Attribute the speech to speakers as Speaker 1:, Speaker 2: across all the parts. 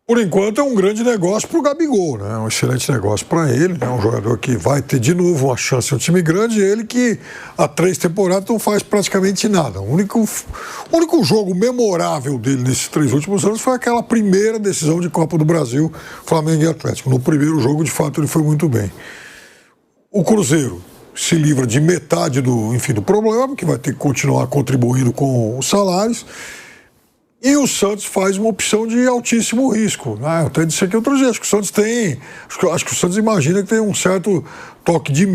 Speaker 1: Por enquanto é um grande negócio para o Gabigol, né? Um excelente negócio para ele, né? Um jogador que vai ter de novo uma chance em um time grande, e ele que há 3 temporadas não faz praticamente nada. O único jogo memorável dele nesses 3 últimos anos foi aquela primeira decisão de Copa do Brasil, Flamengo e Atlético. No primeiro jogo, de fato, ele foi muito bem. O Cruzeiro se livra de metade do problema, porque vai ter que continuar contribuindo com os salários. E o Santos faz uma opção de altíssimo risco, né? Eu até disse aqui outro dia, acho que o Santos tem... Acho que o Santos imagina que tem um certo toque de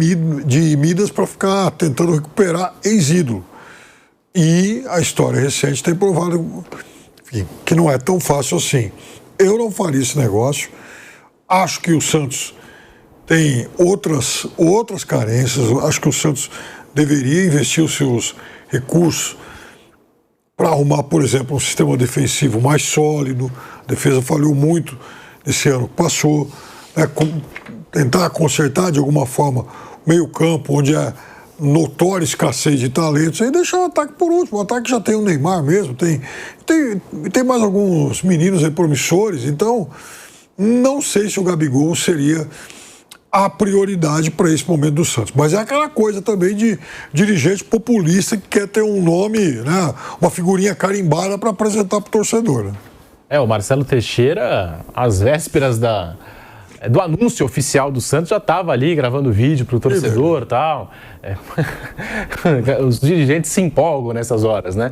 Speaker 1: Midas para ficar tentando recuperar ex-ídolo. E a história recente tem provado, enfim, que não é tão fácil assim. Eu não faria esse negócio. Acho que o Santos tem outras carências. Acho que o Santos deveria investir os seus recursos para arrumar, por exemplo, um sistema defensivo mais sólido. A defesa falhou muito esse ano que passou. Né? Tentar consertar de alguma forma o meio-campo, onde é notória escassez de talentos, e deixar o ataque por último. O ataque já tem o Neymar mesmo, tem mais alguns meninos aí promissores. Então, não sei se o Gabigol seria a prioridade para esse momento do Santos. Mas é aquela coisa também de dirigente populista que quer ter um nome, né, uma figurinha carimbada para apresentar para o torcedor. Né?
Speaker 2: O Marcelo Teixeira, às vésperas do anúncio oficial do Santos, já estava ali gravando vídeo para o torcedor e tal. Os dirigentes se empolgam nessas horas, né?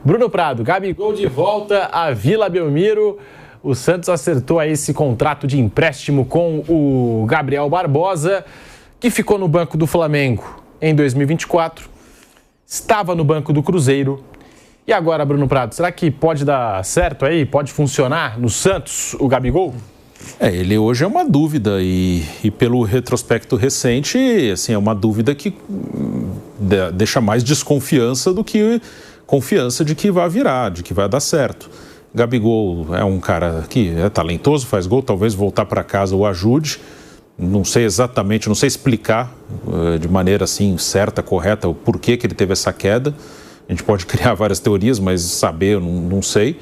Speaker 2: Bruno Prado, Gabigol de volta à Vila Belmiro. O Santos acertou aí esse contrato de empréstimo com o Gabriel Barbosa, que ficou no banco do Flamengo em 2024, estava no banco do Cruzeiro. E agora, Bruno Prado, será que pode dar certo aí? Pode funcionar no Santos o Gabigol?
Speaker 3: Ele hoje é uma dúvida e pelo retrospecto recente, assim, é uma dúvida que deixa mais desconfiança do que confiança de que vai virar, de que vai dar certo. Gabigol é um cara que é talentoso, faz gol, talvez voltar para casa o ajude. Não sei exatamente, não sei explicar de maneira assim certa, correta, o porquê que ele teve essa queda. A gente pode criar várias teorias, mas saber eu não sei.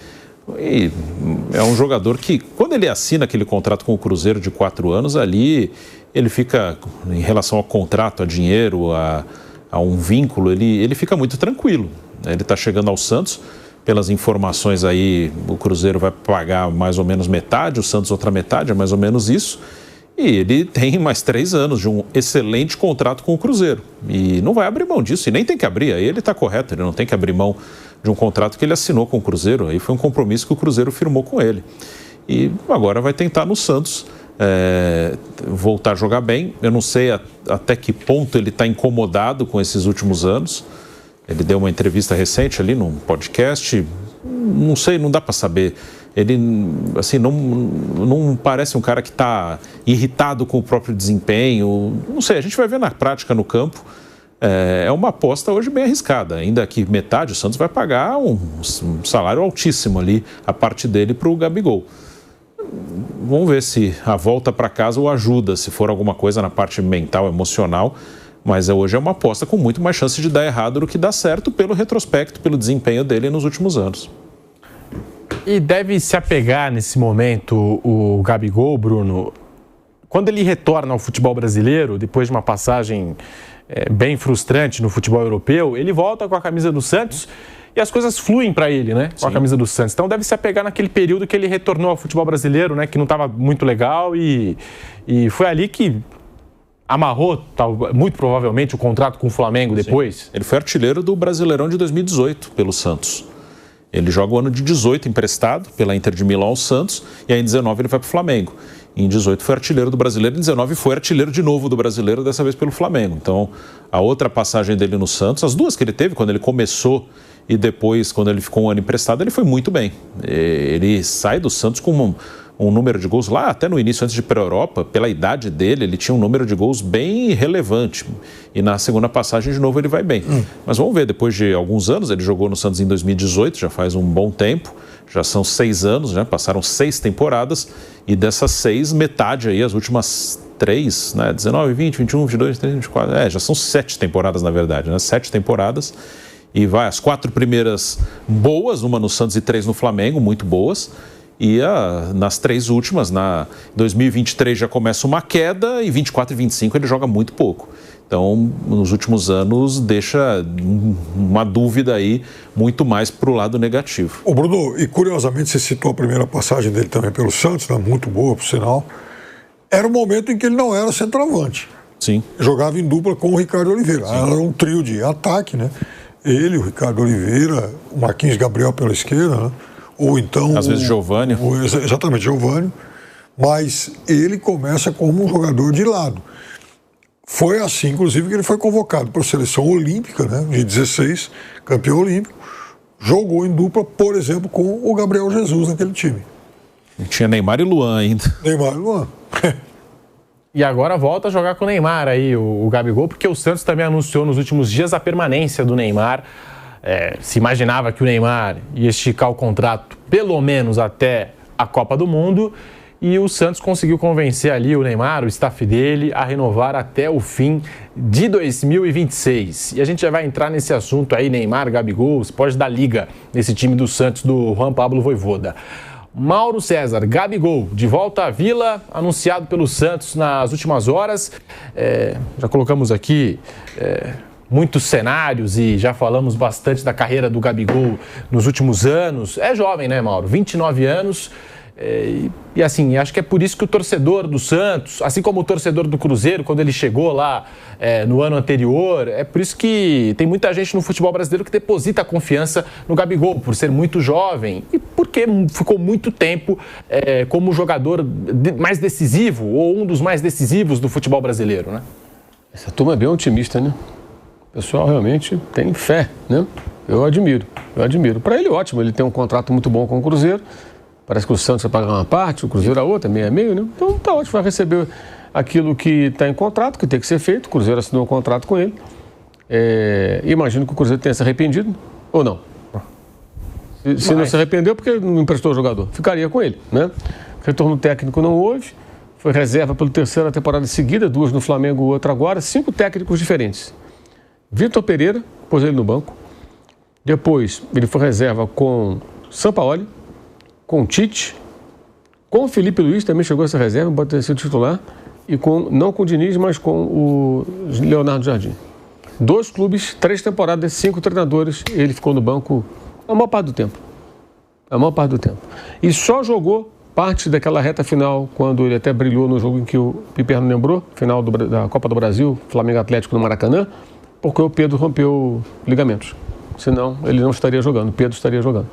Speaker 3: E é um jogador que, quando ele assina aquele contrato com o Cruzeiro de 4 anos, ali ele fica, em relação ao contrato, a dinheiro, a um vínculo, ele fica muito tranquilo. Ele está chegando ao Santos. Pelas informações aí, o Cruzeiro vai pagar mais ou menos metade, o Santos outra metade, é mais ou menos isso. E ele tem mais 3 anos de um excelente contrato com o Cruzeiro. E não vai abrir mão disso, e nem tem que abrir, aí ele está correto, ele não tem que abrir mão de um contrato que ele assinou com o Cruzeiro. Aí foi um compromisso que o Cruzeiro firmou com ele. E agora vai tentar no Santos voltar a jogar bem. Eu não sei até que ponto ele está incomodado com esses últimos anos. Ele deu uma entrevista recente ali num podcast, não sei, não dá para saber. Ele, assim, não parece um cara que está irritado com o próprio desempenho. Não sei, a gente vai ver na prática no campo. É uma aposta hoje bem arriscada, ainda que metade o Santos vai pagar um salário altíssimo ali, a parte dele para o Gabigol. Vamos ver se a volta para casa o ajuda, se for alguma coisa na parte mental, emocional. Mas hoje é uma aposta com muito mais chance de dar errado do que dar certo pelo retrospecto, pelo desempenho dele nos últimos anos.
Speaker 2: E deve se apegar nesse momento o Gabigol, Bruno, quando ele retorna ao futebol brasileiro, depois de uma passagem bem frustrante no futebol europeu, ele volta com a camisa do Santos e as coisas fluem para ele, né? Com a camisa do Santos. Então deve se apegar naquele período que ele retornou ao futebol brasileiro, né? Que não estava muito legal e foi ali que amarrou, muito provavelmente, o contrato com o Flamengo depois.
Speaker 3: Sim. Ele foi artilheiro do Brasileirão de 2018 pelo Santos. Ele joga o ano de 18 emprestado pela Inter de Milão ao Santos e aí em 19 ele vai para o Flamengo. Em 18 foi artilheiro do Brasileiro, em 19 foi artilheiro de novo do Brasileiro, dessa vez pelo Flamengo. Então, a outra passagem dele no Santos, as duas que ele teve, quando ele começou e depois, quando ele ficou um ano emprestado, ele foi muito bem. Ele sai do Santos com um número de gols lá, até no início, antes de ir para a Europa, pela idade dele, ele tinha um número de gols bem relevante. E na segunda passagem, de novo, ele vai bem. Mas vamos ver, depois de alguns anos, ele jogou no Santos em 2018, já faz um bom tempo, já são 6 anos, né? Passaram 6 temporadas, e dessas 6, metade aí, as últimas 3, né? 19, 20, 21, 22, 23, 24, já são 7 temporadas, na verdade, né? 7 temporadas, e vai as 4 primeiras boas, uma no Santos e 3 no Flamengo, muito boas. E nas 3 últimas, 2023 já começa uma queda e 24 e 25 ele joga muito pouco. Então, nos últimos anos, deixa uma dúvida aí muito mais para o lado negativo.
Speaker 1: Ô Bruno, e curiosamente você citou a primeira passagem dele também pelo Santos, né? Muito boa, por sinal. Era o momento em que ele não era centroavante.
Speaker 3: Sim.
Speaker 1: Jogava em dupla com o Ricardo Oliveira. Sim. Era um trio de ataque, né? Ele, o Ricardo Oliveira, o Marquinhos Gabriel pela esquerda, né? Ou então...
Speaker 3: Às vezes Giovânio.
Speaker 1: Exatamente, Giovânio. Mas ele começa como um jogador de lado. Foi assim, inclusive, que ele foi convocado para a seleção olímpica, né? De 16, campeão olímpico. Jogou em dupla, por exemplo, com o Gabriel Jesus naquele time.
Speaker 3: Tinha Neymar e Luan ainda.
Speaker 1: Neymar e Luan.
Speaker 2: E agora volta a jogar com o Neymar aí, o Gabigol, porque o Santos também anunciou nos últimos dias a permanência do Neymar. Se imaginava que o Neymar ia esticar o contrato pelo menos até a Copa do Mundo, e o Santos conseguiu convencer ali o Neymar, o staff dele, a renovar até o fim de 2026. E a gente já vai entrar nesse assunto aí, Neymar, Gabigol, você pode dar liga nesse time do Santos do Juan Pablo Vojvoda. Mauro César, Gabigol, de volta à Vila, anunciado pelo Santos nas últimas horas. Já colocamos aqui muitos cenários e já falamos bastante da carreira do Gabigol nos últimos anos. É jovem, né, Mauro? 29 anos. E assim, acho que é por isso que o torcedor do Santos, assim como o torcedor do Cruzeiro, quando ele chegou lá no ano anterior, é por isso que tem muita gente no futebol brasileiro que deposita a confiança no Gabigol, por ser muito jovem e porque ficou muito tempo como jogador mais decisivo, ou um dos mais decisivos do futebol brasileiro, né?
Speaker 4: Essa turma é bem otimista, né? O pessoal realmente tem fé, né? Eu admiro. Para ele, ótimo, ele tem um contrato muito bom com o Cruzeiro. Parece que o Santos vai pagar uma parte, o Cruzeiro a outra, meio a meio, né? Então tá ótimo, vai receber aquilo que está em contrato, que tem que ser feito. O Cruzeiro assinou um contrato com ele. Imagino que o Cruzeiro tenha se arrependido, ou não? Se não se arrependeu, porque não emprestou o jogador. Ficaria com ele, né? Retorno técnico não houve. Foi reserva pela 3ª temporada seguida, 2 no Flamengo, outra agora. 5 técnicos diferentes. Vitor Pereira, pôs ele no banco. Depois, ele foi reserva com Sampaoli, com Tite, com o Felipe Luiz, também chegou a essa reserva, pode ter sido titular, e não com o Diniz, mas com o Leonardo Jardim. 2 clubes, 3 temporadas, 5 treinadores, ele ficou no banco a maior parte do tempo. E só jogou parte daquela reta final, quando ele até brilhou no jogo em que o Piperno lembrou, final da Copa do Brasil, Flamengo Atlético no Maracanã, porque o Pedro rompeu ligamentos. Senão, ele não estaria jogando, o Pedro estaria jogando.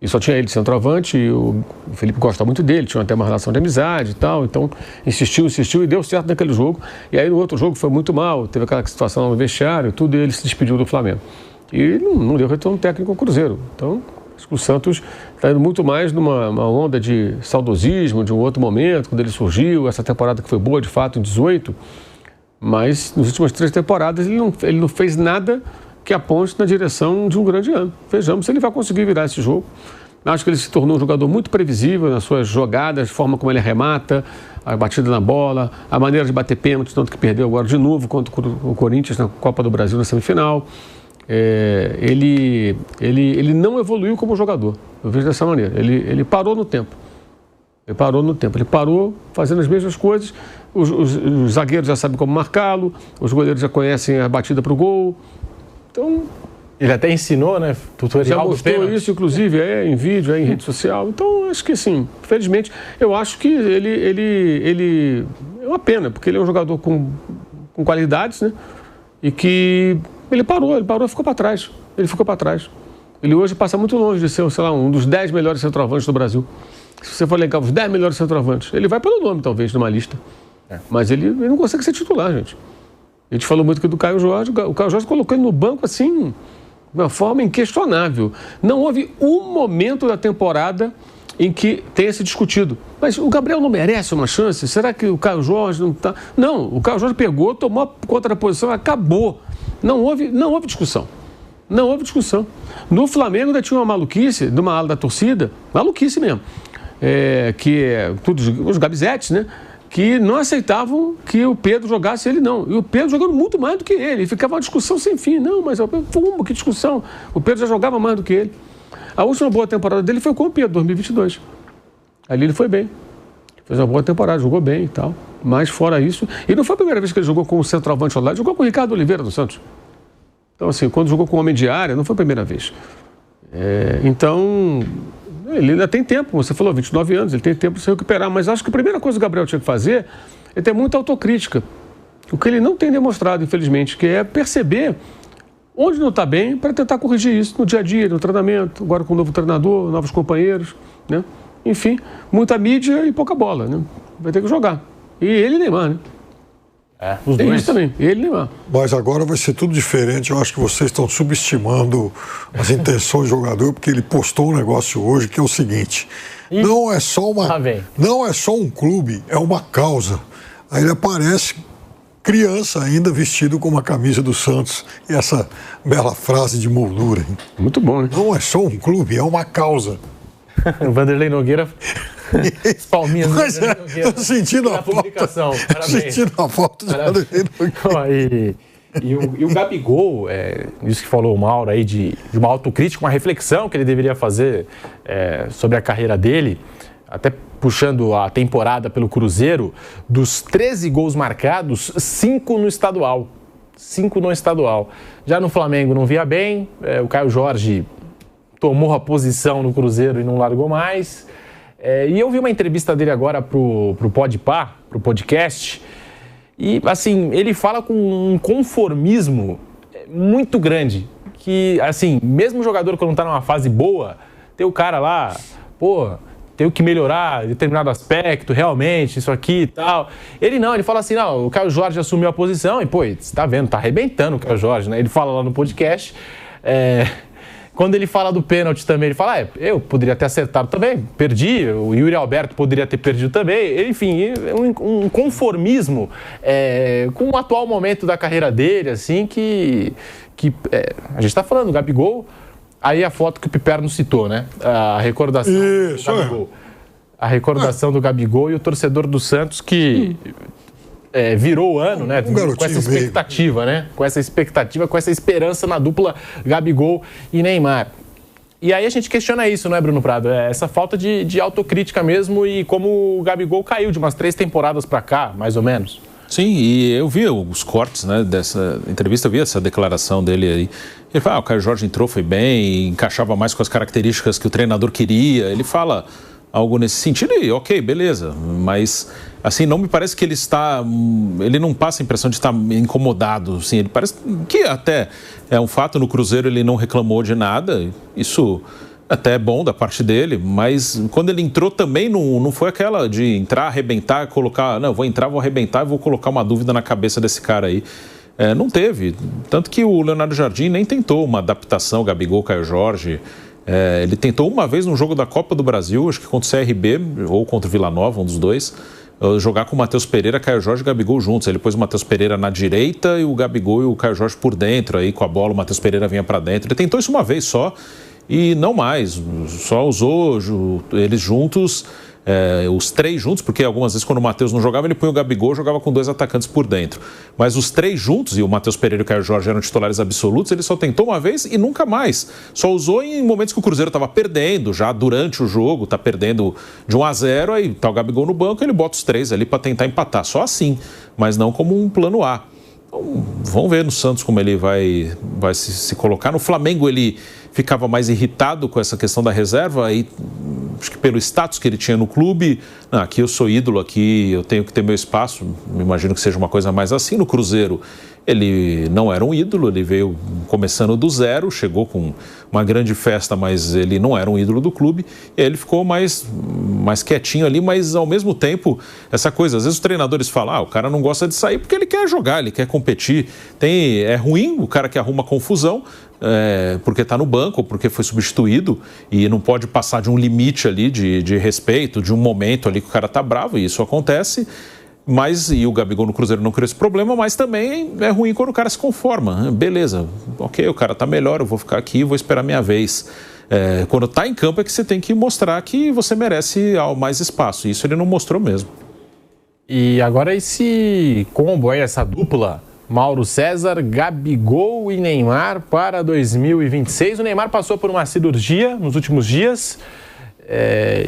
Speaker 4: E só tinha ele de centroavante, e o Felipe gosta muito dele, tinha até uma relação de amizade e tal, então insistiu e deu certo naquele jogo. E aí no outro jogo foi muito mal, teve aquela situação no vestiário, tudo, e ele se despediu do Flamengo. E não deu retorno técnico ao Cruzeiro. Então, acho que o Santos está indo muito mais numa onda de saudosismo, de um outro momento, quando ele surgiu, essa temporada que foi boa, de fato, em 18, mas nas últimas 3 temporadas ele não fez nada que aponte na direção de um grande ano. Vejamos se ele vai conseguir virar esse jogo. Acho que ele se tornou um jogador muito previsível nas suas jogadas, a forma como ele arremata, a batida na bola, a maneira de bater pênalti, tanto que perdeu agora de novo contra o Corinthians na Copa do Brasil na semifinal. Ele não evoluiu como jogador, eu vejo dessa maneira. Ele parou no tempo. Ele parou fazendo as mesmas coisas. Os zagueiros já sabem como marcá-lo, os goleiros já conhecem a batida para o gol. Então,
Speaker 2: ele até ensinou, né? Tutorial
Speaker 4: já mostrou isso, inclusive, em vídeo, em rede social. Então, acho que sim, infelizmente, eu acho que ele é uma pena, porque ele é um jogador com qualidades, né? E que ele parou e ficou para trás. Ele hoje passa muito longe de ser, sei lá, um dos 10 melhores centroavantes do Brasil. Se você for elencar os 10 melhores centroavantes, ele vai pelo nome, talvez, numa lista. Mas ele não consegue ser titular, gente. A gente falou muito aqui do Caio Jorge. O Caio Jorge colocou ele no banco, assim, de uma forma inquestionável. Não houve um momento da temporada em que tenha se discutido. Mas o Gabriel não merece uma chance? Será que o Caio Jorge não está... Não, o Caio Jorge pegou, tomou a contraposição, acabou. Não houve discussão. No Flamengo ainda tinha uma maluquice, de uma ala da torcida, maluquice mesmo, os gabizetes, né? Que não aceitavam que o Pedro jogasse, ele não. E o Pedro jogando muito mais do que ele. E ficava uma discussão sem fim. Não, mas que discussão. O Pedro já jogava mais do que ele. A última boa temporada dele foi com o Pedro, 2022. Ali ele foi bem. Fez uma boa temporada, jogou bem e tal. Mas fora isso... E não foi a primeira vez que ele jogou com o centroavante ao lado, jogou com o Ricardo Oliveira do Santos. Então, assim, quando jogou com o homem de área, não foi a primeira vez. Então, ele ainda tem tempo. Você falou, 29 anos, ele tem tempo de se recuperar. Mas acho que a primeira coisa que o Gabriel tinha que fazer é ter muita autocrítica. O que ele não tem demonstrado, infelizmente, que é perceber onde não está bem para tentar corrigir isso no dia a dia, no treinamento, agora com um novo treinador, novos companheiros, né? Enfim, muita mídia e pouca bola, né? Vai ter que jogar. E ele e Neymar, né?
Speaker 2: Os
Speaker 4: Tem
Speaker 2: dois.
Speaker 4: isso também, ele e Neymar.
Speaker 1: Mas agora vai ser tudo diferente. Eu acho que vocês estão subestimando as intenções do jogador, porque ele postou um negócio hoje que é o seguinte: não é só um clube, é uma causa. Aí ele aparece criança ainda, vestido com uma camisa do Santos, e essa bela frase de moldura. Hein?
Speaker 4: Muito bom, né?
Speaker 1: Não é só um clube, é uma causa.
Speaker 2: O Vanderlei Nogueira. Palminhas.
Speaker 1: Mas tô sentindo a
Speaker 2: publicação.
Speaker 1: foto.
Speaker 2: Parabéns.
Speaker 1: Sentindo a foto de Vanderlei Nogueira.
Speaker 2: E o Gabigol, isso que falou o Mauro aí, de uma autocrítica, uma reflexão que ele deveria fazer sobre a carreira dele, até puxando a temporada pelo Cruzeiro, dos 13 gols marcados, 5 no estadual. 5 no estadual. Já no Flamengo não via bem, o Caio Jorge tomou a posição no Cruzeiro e não largou mais. E eu vi uma entrevista dele agora pro Podpah, pro podcast, e assim, ele fala com um conformismo muito grande, que assim, mesmo o jogador quando tá numa fase boa, tem o cara lá, tenho que melhorar determinado aspecto, realmente, isso aqui e tal. Ele fala assim, o Caio Jorge assumiu a posição e, você tá vendo, tá arrebentando o Caio Jorge, né? Ele fala lá no podcast, quando ele fala do pênalti também, ele fala, eu poderia ter acertado também, perdi, o Yuri Alberto poderia ter perdido também, enfim, um conformismo com o atual momento da carreira dele, assim, que a gente tá falando, o Gabigol. Aí a foto que o Piperno citou, né? A recordação do Gabigol. A recordação do Gabigol e o torcedor do Santos que virou o ano, né? Com essa expectativa, né? Com essa expectativa, com essa esperança na dupla Gabigol e Neymar. E aí a gente questiona isso, não é, Bruno Prado? Essa falta de autocrítica mesmo e como o Gabigol caiu de umas 3 temporadas pra cá, mais ou menos.
Speaker 3: Sim, e eu vi os cortes, né, dessa entrevista, eu vi essa declaração dele aí. Ele fala, o Caio Jorge entrou, foi bem, encaixava mais com as características que o treinador queria. Ele fala algo nesse sentido e ok, beleza. Mas, assim, não me parece que ele não passa a impressão de estar incomodado. Assim, ele parece que até é um fato, no Cruzeiro ele não reclamou de nada, isso... Até é bom da parte dele, mas quando ele entrou também não foi aquela de entrar, arrebentar, colocar... Não, vou entrar, vou arrebentar e vou colocar uma dúvida na cabeça desse cara aí. Não teve. Tanto que o Leonardo Jardim nem tentou uma adaptação, Gabigol, Caio Jorge. Ele tentou uma vez no jogo da Copa do Brasil, acho que contra o CRB ou contra o Vila Nova, um dos dois, jogar com o Matheus Pereira, Caio Jorge e Gabigol juntos. Ele pôs o Matheus Pereira na direita e o Gabigol e o Caio Jorge por dentro. Aí com a bola o Matheus Pereira vinha para dentro. Ele tentou isso uma vez só. E não mais, só usou eles juntos, os 3 juntos, porque algumas vezes quando o Matheus não jogava, ele punha o Gabigol, jogava com 2 atacantes por dentro. Mas os 3 juntos, e o Matheus Pereira e o Caio Jorge eram titulares absolutos, ele só tentou uma vez e nunca mais. Só usou em momentos que o Cruzeiro estava perdendo, já durante o jogo, está perdendo de 1-0, aí tá o Gabigol no banco, ele bota os 3 ali para tentar empatar, só assim, mas não como um plano A. Então, vamos ver no Santos como ele vai se colocar. No Flamengo ele ficava mais irritado com essa questão da reserva, aí acho que pelo status que ele tinha no clube, aqui eu sou ídolo, aqui eu tenho que ter meu espaço, me imagino que seja uma coisa mais assim. No Cruzeiro ele não era um ídolo, ele veio começando do zero, chegou com uma grande festa, mas ele não era um ídolo do clube, e aí ele ficou mais quietinho ali, mas ao mesmo tempo, essa coisa, às vezes os treinadores falam, o cara não gosta de sair porque ele quer jogar, ele quer competir, é ruim o cara que arruma confusão, porque está no banco, ou porque foi substituído, e não pode passar de um limite ali de respeito, de um momento ali que o cara está bravo, e isso acontece. E o Gabigol no Cruzeiro não criou esse problema, mas também é ruim quando o cara se conforma. Beleza, ok, o cara tá melhor, eu vou ficar aqui e vou esperar minha vez. Quando tá em campo é que você tem que mostrar que você merece mais espaço. E isso ele não mostrou mesmo.
Speaker 2: E agora esse combo aí, essa dupla, Mauro César, Gabigol e Neymar para 2026. O Neymar passou por uma cirurgia nos últimos dias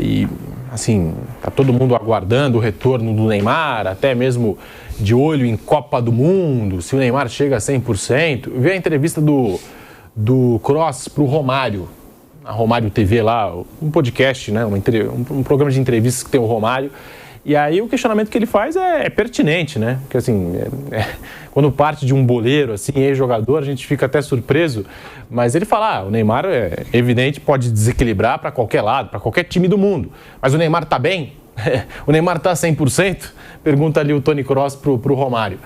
Speaker 2: e assim, tá todo mundo aguardando o retorno do Neymar, até mesmo de olho em Copa do Mundo, se o Neymar chega a 100%. Vi a entrevista do Kroos pro Romário, a Romário TV lá, um podcast, né, um programa de entrevistas que tem o Romário. E aí o questionamento que ele faz é pertinente, né? Porque assim, quando parte de um boleiro, assim, ex-jogador, a gente fica até surpreso. Mas ele fala, o Neymar, é evidente, pode desequilibrar para qualquer lado, para qualquer time do mundo. Mas o Neymar tá bem? O Neymar tá 100%? Pergunta ali o Toni Kroos pro Romário.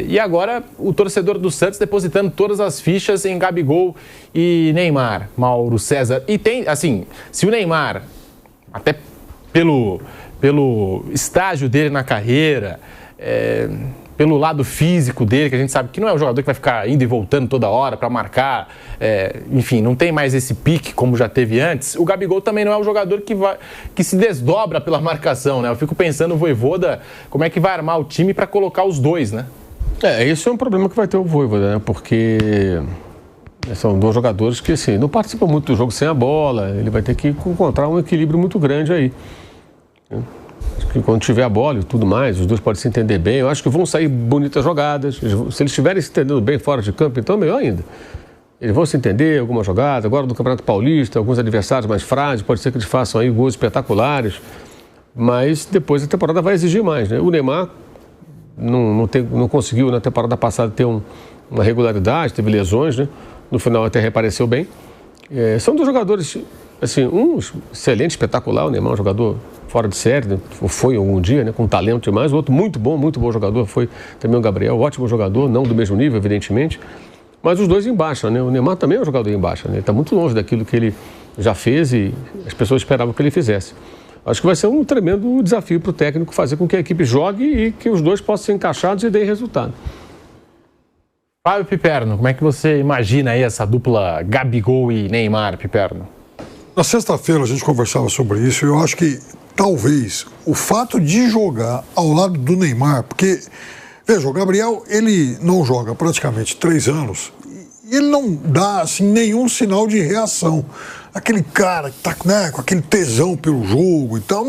Speaker 2: E agora o torcedor do Santos depositando todas as fichas em Gabigol e Neymar, Mauro César. E tem, assim, se o Neymar, até pelo estágio dele na carreira, pelo lado físico dele, que a gente sabe que não é um jogador que vai ficar indo e voltando toda hora para marcar, enfim, não tem mais esse pique como já teve antes. O Gabigol também não é um jogador que se desdobra pela marcação, né? Eu fico pensando, o Vojvoda, como é que vai armar o time para colocar os dois, né?
Speaker 4: Esse é um problema que vai ter o Vojvoda, né? Porque são dois jogadores que, assim, não participam muito do jogo sem a bola, ele vai ter que encontrar um equilíbrio muito grande aí. Acho que quando tiver a bola e tudo mais, os dois podem se entender bem. Eu acho que vão sair bonitas jogadas. Se eles estiverem se entendendo bem fora de campo, então melhor ainda. Eles vão se entender alguma jogada. Agora no Campeonato Paulista, alguns adversários mais frágeis, pode ser que eles façam aí gols espetaculares. Mas depois a temporada vai exigir mais, né? O Neymar não conseguiu na temporada passada ter uma regularidade, teve lesões, né? No final até reapareceu bem. São dois jogadores, assim, um excelente, espetacular. O Neymar é um jogador fora de série, né? Foi algum dia, né? Com talento demais. O outro muito bom jogador, foi também o Gabriel, ótimo jogador, não do mesmo nível, evidentemente. Mas os dois em baixa, né? O Neymar também é um jogador em baixa, né? Ele está muito longe daquilo que ele já fez e as pessoas esperavam que ele fizesse. Acho que vai ser um tremendo desafio para o técnico fazer com que a equipe jogue e que os dois possam ser encaixados e deem resultado.
Speaker 2: Fábio Piperno, como é que você imagina aí essa dupla Gabigol e Neymar, Piperno?
Speaker 1: Na sexta-feira a gente conversava sobre isso e eu acho que talvez o fato de jogar ao lado do Neymar, porque, veja, o Gabriel, ele não joga praticamente 3 anos e ele não dá, assim, nenhum sinal de reação. Aquele cara que tá, né, com aquele tesão pelo jogo e tal,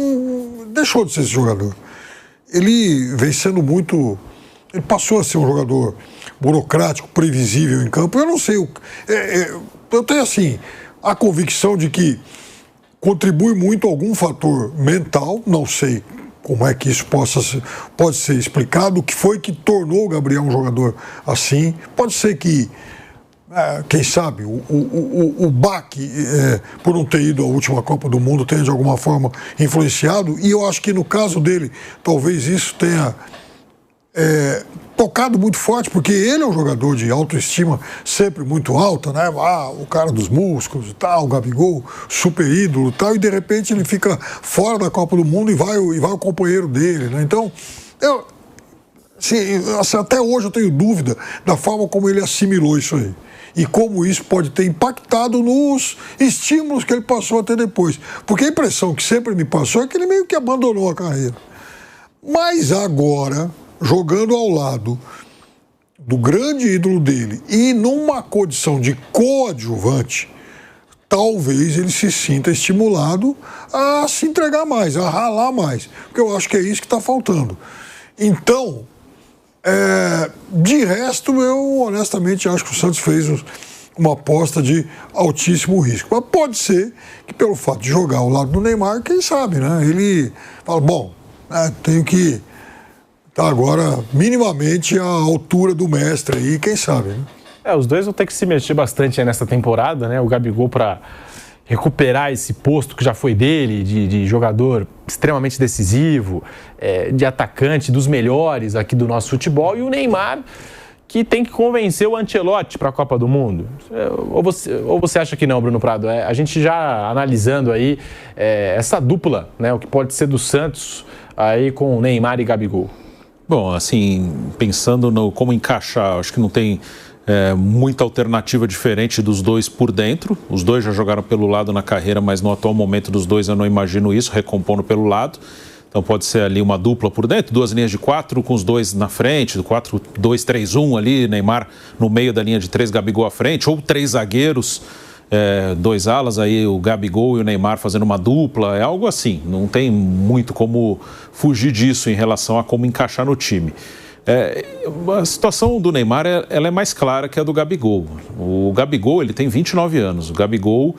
Speaker 1: deixou de ser esse jogador. Ele vem sendo muito... Ele passou a ser um jogador burocrático, previsível em campo. Eu não sei, eu tenho, assim, a convicção de que contribui muito algum fator mental, não sei como é que isso pode ser explicado, o que foi que tornou o Gabriel um jogador assim. Pode ser que, quem sabe, o baque por não ter ido à última Copa do Mundo tenha de alguma forma influenciado, e eu acho que no caso dele, talvez isso tenha tocado muito forte, porque ele é um jogador de autoestima sempre muito alta, né? O cara dos músculos e tal, o Gabigol, super ídolo e tal, e de repente ele fica fora da Copa do Mundo e vai o companheiro dele, né? Então, assim, até hoje eu tenho dúvida da forma como ele assimilou isso aí. E como isso pode ter impactado nos estímulos que ele passou a ter depois. Porque a impressão que sempre me passou é que ele meio que abandonou a carreira. Mas agora, jogando ao lado do grande ídolo dele e numa condição de coadjuvante, talvez ele se sinta estimulado a se entregar mais, a ralar mais. Porque eu acho que é isso que está faltando. Então, de resto, eu honestamente acho que o Santos fez uma aposta de altíssimo risco. Mas pode ser que pelo fato de jogar ao lado do Neymar, quem sabe, né? Ele fala, bom, tenho que estar agora minimamente à altura do mestre aí, quem sabe, né?
Speaker 2: Os dois vão ter que se mexer bastante nessa temporada, né? O Gabigol para recuperar esse posto que já foi dele, de jogador extremamente decisivo, de atacante dos melhores aqui do nosso futebol, e o Neymar, que tem que convencer o Ancelotti para a Copa do Mundo. Ou você acha que não, Bruno Prado? A gente já analisando aí essa dupla, né? O que pode ser do Santos aí com Neymar e Gabigol.
Speaker 3: Bom, assim, pensando no como encaixar, acho que não tem muita alternativa diferente dos dois por dentro. Os dois já jogaram pelo lado na carreira, mas no atual momento dos dois eu não imagino isso, recompondo pelo lado. Então pode ser ali uma dupla por dentro, 2 linhas de 4 com os dois na frente, 4-2-3-1 ali, Neymar no meio da linha de 3, Gabigol à frente, ou 3 zagueiros 2 alas, aí o Gabigol e o Neymar fazendo uma dupla, é algo assim. Não tem muito como fugir disso em relação a como encaixar no time. A situação do Neymar ela é mais clara que a do Gabigol. O Gabigol ele tem 29 anos. O Gabigol,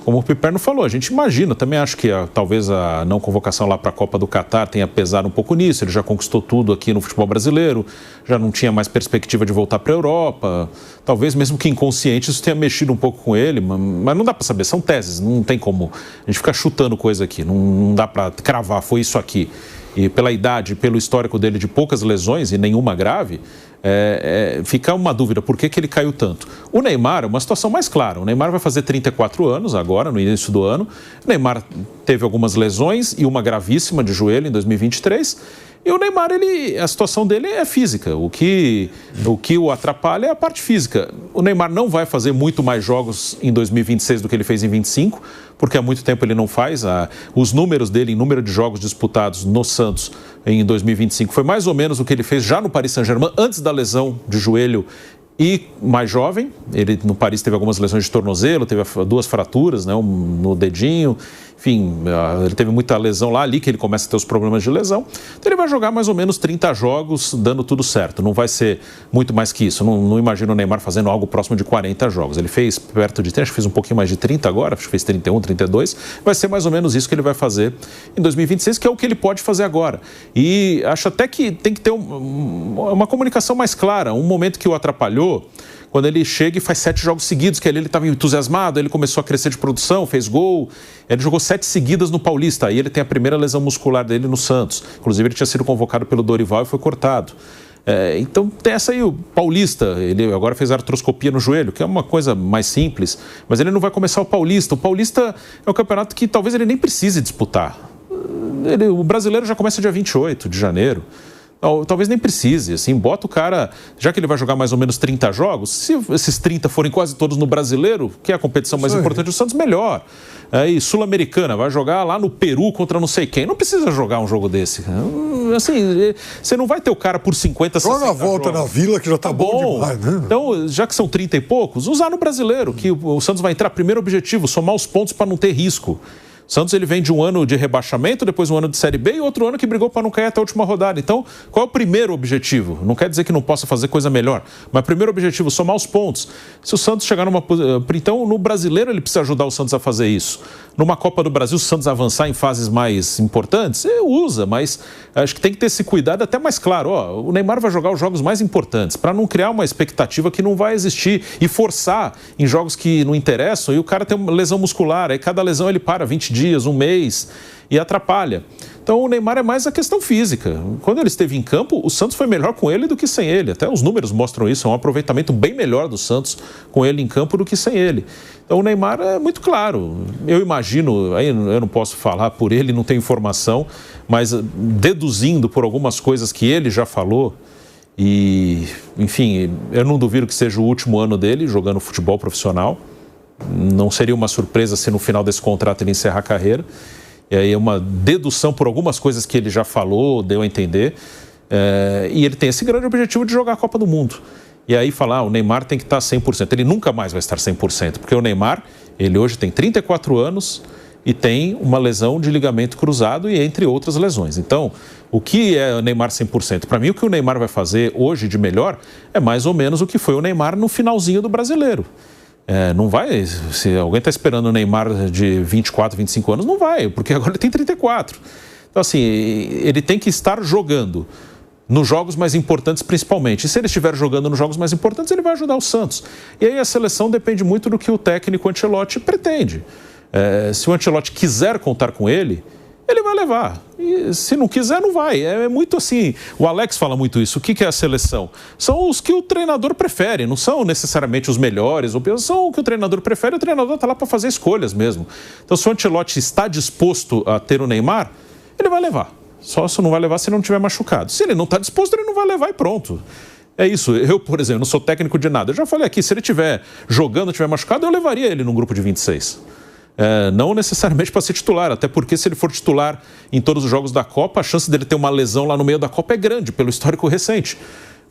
Speaker 3: como o Piperno falou, a gente imagina, também acho que talvez a não convocação lá para a Copa do Catar tenha pesado um pouco nisso. Ele já conquistou tudo aqui no futebol brasileiro, já não tinha mais perspectiva de voltar para a Europa. Talvez mesmo que inconsciente isso tenha mexido um pouco com ele, mas não dá para saber, são teses, não tem como a gente ficar chutando coisa aqui, não dá para cravar, foi isso aqui. E pela idade, pelo histórico dele de poucas lesões e nenhuma grave, fica uma dúvida, por que ele caiu tanto? O Neymar é uma situação mais clara. O Neymar vai fazer 34 anos agora, no início do ano. O Neymar teve algumas lesões e uma gravíssima de joelho em 2023. E o Neymar, a situação dele é física. O que o atrapalha é a parte física. O Neymar não vai fazer muito mais jogos em 2026 do que ele fez em 25, porque há muito tempo ele não faz. Os números dele em número de jogos disputados no Santos em 2025 foi mais ou menos o que ele fez já no Paris Saint-Germain, antes da lesão de joelho e mais jovem. Ele no Paris teve algumas lesões de tornozelo, teve 2 fraturas, né, no dedinho. Enfim, ele teve muita lesão lá, ali que ele começa a ter os problemas de lesão. Então ele vai jogar mais ou menos 30 jogos, dando tudo certo. Não vai ser muito mais que isso. Não imagino o Neymar fazendo algo próximo de 40 jogos. Ele fez perto de 30, acho que fez um pouquinho mais de 30 agora, acho que fez 31, 32. Vai ser mais ou menos isso que ele vai fazer em 2026, que é o que ele pode fazer agora. E acho até que tem que ter uma comunicação mais clara. Um momento que o atrapalhou, quando ele chega e faz 7 jogos seguidos, que ali ele estava entusiasmado, ele começou a crescer de produção, fez gol, ele jogou 7 seguidas no Paulista, aí ele tem a primeira lesão muscular dele no Santos. Inclusive ele tinha sido convocado pelo Dorival e foi cortado. Então tem essa aí, o Paulista, ele agora fez artroscopia no joelho, que é uma coisa mais simples, mas ele não vai começar o Paulista. O Paulista é um campeonato que talvez ele nem precise disputar. O brasileiro já começa dia 28 de janeiro. Talvez nem precise, assim, bota o cara, já que ele vai jogar mais ou menos 30 jogos, se esses 30 forem quase todos no brasileiro, que é a competição mais importante do Santos, melhor. Aí, Sul-Americana, vai jogar lá no Peru contra não sei quem, não precisa jogar um jogo desse. Assim, você não vai ter o cara por 50, 60
Speaker 1: Joga a volta
Speaker 3: jogos.
Speaker 1: Na Vila, que já tá bom demais, né?
Speaker 3: Então, já que são 30 e poucos, usar no brasileiro, que o Santos vai entrar, primeiro objetivo, somar os pontos para não ter risco. O Santos ele vem de um ano de rebaixamento, depois um ano de Série B e outro ano que brigou para não cair até a última rodada. Então, qual é o primeiro objetivo? Não quer dizer que não possa fazer coisa melhor, mas primeiro objetivo, somar os pontos. Se o Santos chegar numa... Então, no brasileiro ele precisa ajudar o Santos a fazer isso. Numa Copa do Brasil, se o Santos avançar em fases mais importantes, usa, mas acho que tem que ter esse cuidado até mais claro. O Neymar vai jogar os jogos mais importantes, para não criar uma expectativa que não vai existir e forçar em jogos que não interessam e o cara tem uma lesão muscular, aí cada lesão ele para 20 dias, um mês e atrapalha. Então o Neymar é mais a questão física. Quando ele esteve em campo, o Santos foi melhor com ele do que sem ele. Até os números mostram isso, é um aproveitamento bem melhor do Santos com ele em campo do que sem ele. Então o Neymar é muito claro. Eu imagino, aí eu não posso falar por ele, não tenho informação, mas deduzindo por algumas coisas que ele já falou, e enfim, eu não duvido que seja o último ano dele jogando futebol profissional. Não seria uma surpresa se no final desse contrato ele encerrar a carreira. E aí é uma dedução por algumas coisas que ele já falou, deu a entender. E ele tem esse grande objetivo de jogar a Copa do Mundo. E aí falar, o Neymar tem que estar 100%. Ele nunca mais vai estar 100%, porque o Neymar, ele hoje tem 34 anos e tem uma lesão de ligamento cruzado e entre outras lesões. Então, o que é o Neymar 100%? Para mim, o que o Neymar vai fazer hoje de melhor é mais ou menos o que foi o Neymar no finalzinho do Brasileiro. Não vai, se alguém está esperando o Neymar de 24, 25 anos, não vai, porque agora ele tem 34. Então, assim, ele tem que estar jogando nos jogos mais importantes principalmente. E se ele estiver jogando nos jogos mais importantes, ele vai ajudar o Santos. E aí a seleção depende muito do que o técnico Ancelotti pretende. Se o Ancelotti quiser contar com ele, ele vai levar. E se não quiser, não vai. É muito assim. O Alex fala muito isso. O que é a seleção? São os que o treinador prefere. Não são necessariamente os melhores. São o que o treinador prefere. O treinador está lá para fazer escolhas mesmo. Então, se o Ancelotti está disposto a ter o Neymar, ele vai levar. Só se não vai levar se ele não estiver machucado. Se ele não está disposto, ele não vai levar e pronto. É isso. Eu, por exemplo, não sou técnico de nada. Eu já falei aqui, se ele estiver jogando, estiver machucado, eu levaria ele num grupo de 26. Não necessariamente para ser titular, até porque se ele for titular em todos os jogos da Copa, a chance dele ter uma lesão lá no meio da Copa é grande, pelo histórico recente.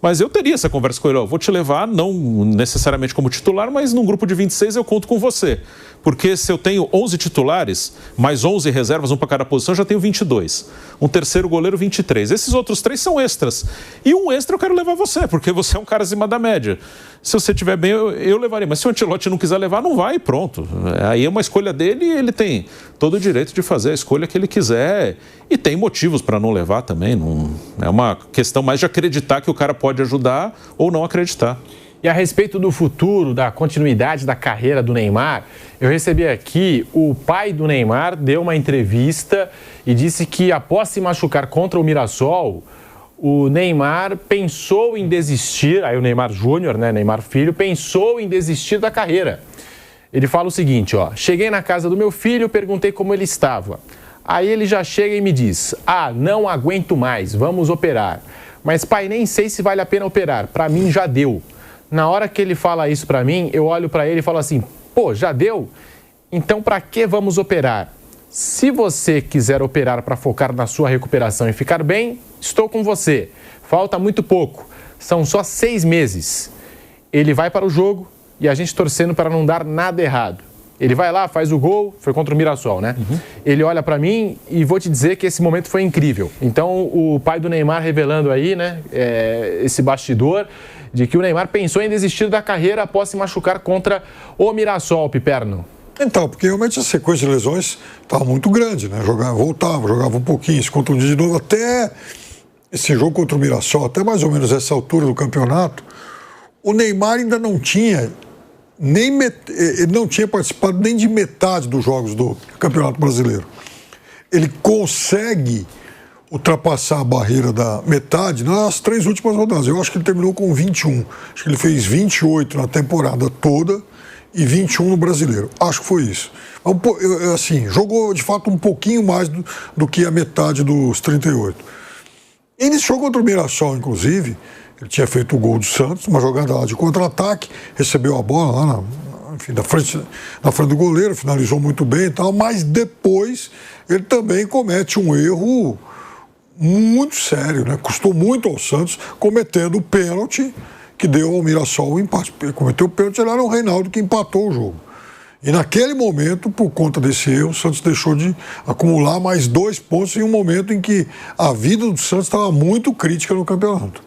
Speaker 3: Mas eu teria essa conversa com ele, vou te levar, não necessariamente como titular, mas num grupo de 26 eu conto com você. Porque se eu tenho 11 titulares, mais 11 reservas, um para cada posição, eu já tenho 22. Um terceiro goleiro, 23. Esses outros 3 são extras. E um extra eu quero levar você, porque você é um cara acima da média. Se você estiver bem, eu levaria. Mas se o Ancelotti não quiser levar, não vai e pronto. Aí é uma escolha dele e ele tem todo o direito de fazer a escolha que ele quiser. E tem motivos para não levar também. Não, é uma questão mais de acreditar que o cara pode ajudar ou não acreditar.
Speaker 2: E a respeito do futuro, da continuidade da carreira do Neymar, eu recebi aqui, o pai do Neymar deu uma entrevista e disse que após se machucar contra o Mirassol, o Neymar pensou em desistir, aí o Neymar Júnior, né, Neymar Filho, pensou em desistir da carreira. Ele fala o seguinte, cheguei na casa do meu filho, perguntei como ele estava. Aí ele já chega e me diz, não aguento mais, vamos operar. Mas pai, nem sei se vale a pena operar, para mim já deu. Na hora que ele fala isso para mim, eu olho para ele e falo assim, já deu? Então para que vamos operar? Se você quiser operar para focar na sua recuperação e ficar bem, estou com você. Falta muito pouco, são só 6 meses. Ele vai para o jogo e a gente torcendo para não dar nada errado. Ele vai lá, faz o gol, foi contra o Mirassol, né? Ele olha para mim e vou te dizer que esse momento foi incrível. Então o pai do Neymar revelando aí, né, esse bastidor de que o Neymar pensou em desistir da carreira após se machucar contra o Mirassol, Piperno.
Speaker 1: Então, porque realmente a sequência de lesões estava muito grande, né? Jogava um pouquinho, se contundia de novo, até esse jogo contra o Mirassol, até mais ou menos essa altura do campeonato, o Neymar ainda não tinha ele não tinha participado nem de metade dos jogos do Campeonato Brasileiro. Ele consegue ultrapassar a barreira da metade nas 3 últimas rodadas. Eu acho que ele terminou com 21. Acho que ele fez 28 na temporada toda e 21 no Brasileiro. Acho que foi isso. Assim, jogou de fato um pouquinho mais do que a metade dos 38. E nesse jogo contra o Mirassol, inclusive, ele tinha feito o gol do Santos, uma jogada lá de contra-ataque, recebeu a bola lá na frente do goleiro, finalizou muito bem e tal, mas depois ele também comete um erro muito sério, né? Custou muito ao Santos, cometendo o pênalti que deu ao Mirassol o empate. Ele cometeu o pênalti, era o Reinaldo que empatou o jogo. E naquele momento, por conta desse erro, o Santos deixou de acumular mais 2 pontos em um momento em que a vida do Santos estava muito crítica no campeonato.